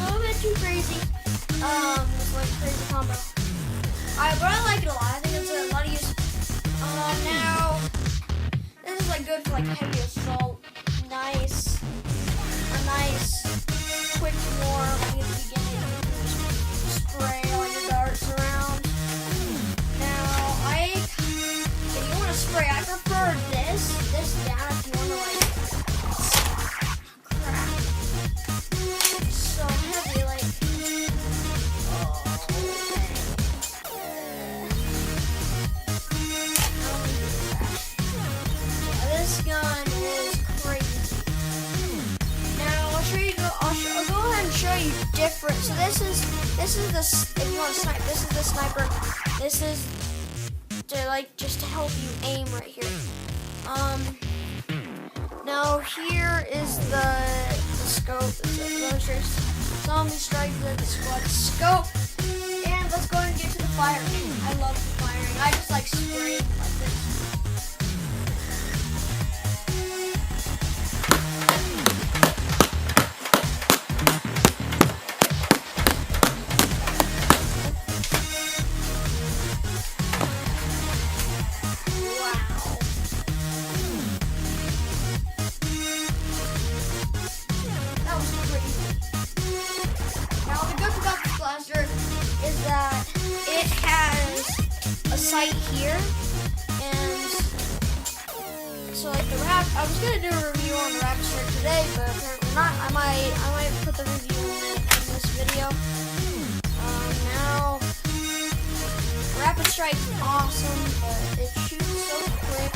little bit too crazy. It's like a crazy combo. But I like it a lot. I think it's a lot of use. Now, this is like good for like heavy assault. Nice. A nice quick warm at the beginning. Spray all your darts around. Now, if you want to spray, I prefer this down if you want to like, crap. It's so heavy, like, oh, dang. Yeah, this gun is crazy. Now, I'll go ahead and show you different. So this is the, if you want to snipe, this is the sniper. This is to like just to help you aim right here. Now here is the scope. It's a zombie strike, the squad scope. And let's go ahead and get to the firing. I love the firing. I just like spraying like this. Sight here, and so like the rap. I was gonna do a review on the rapid strike today, but apparently not. I might put the review in this video. Now rapid strike is awesome, but it shoots so quick.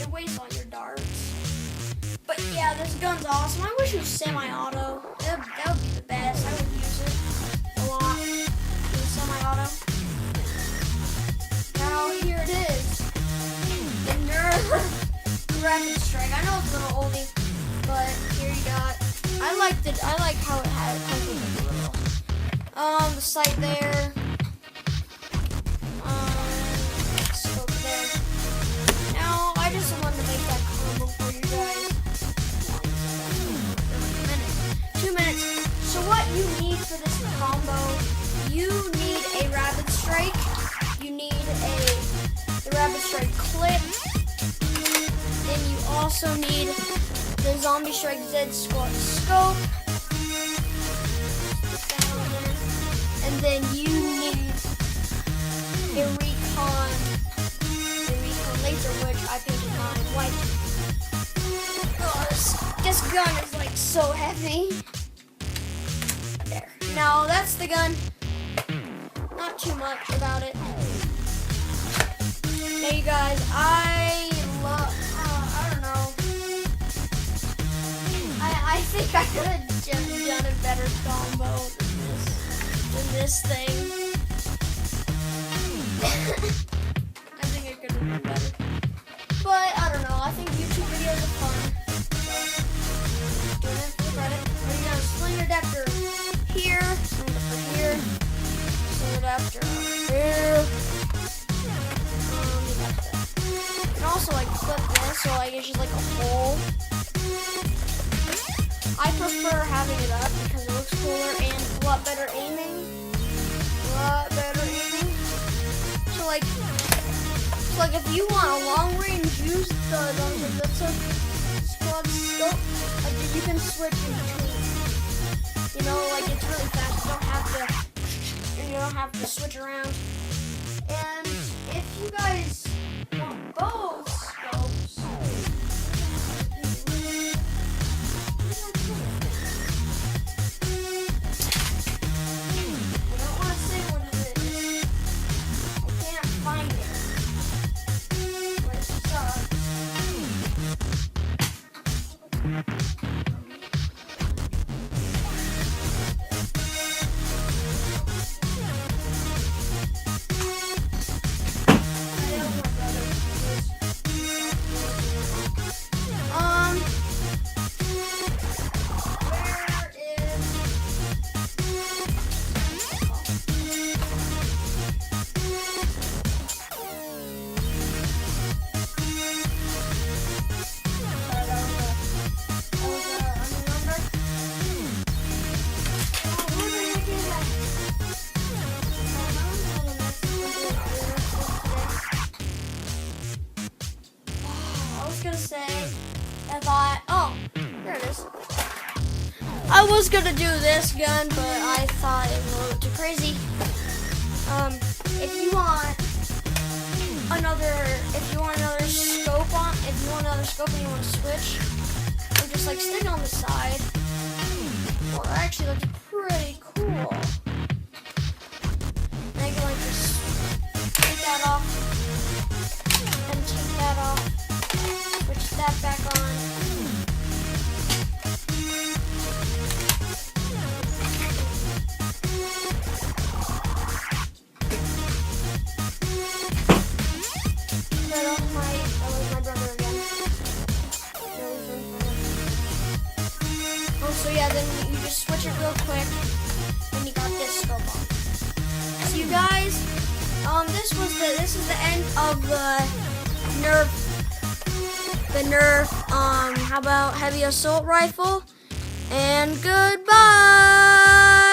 It wastes all your darts. But yeah, this gun's awesome. I wish it was semi-auto. That would be the best. I would use it a lot. Semi-auto. Now here it is, the Nerf rapid strike. I know it's a little oldie, but here you got. I like how it had comes with a little the sight there, scope there. Now I just wanted to make that combo for you guys. 2 minutes. So what you need for this combo? You need a rapid strike. You need the rapid strike clip. Then you also need the zombie strike Z squad scope. And then you need a recon laser, which I painted mine white. Oh, this gun is like so heavy. There. Now that's the gun. Not too much about it. Hey guys, I don't know. I think I could have done a better combo than this thing. I think I could have done better. But I don't know, I think YouTube videos are fun. So, doing it for the credit. Are you gonna sling your adapter here, sling it for here, sling it adapter here. And also like flip this, so like it's just like a hole. I prefer having it up because it looks cooler and a lot better aiming. So like if you want a long range use, the squad scope, like you can switch in between. You know, like it's really fast. You don't have to switch around. And if you guys want both scopes, I don't want to say what it is. I can't find it. Which sucks. I know my brother. I was gonna do this gun, but I thought it was a little too crazy. If you want another scope and you want to switch, or just like stick it on the side, well, it actually looks pretty cool. And I can like just take that off and take that off, switch that back on. So yeah, then you just switch it real quick, and you got this scope on. So you guys, this is the end of the Nerf, how about heavy assault rifle, and goodbye.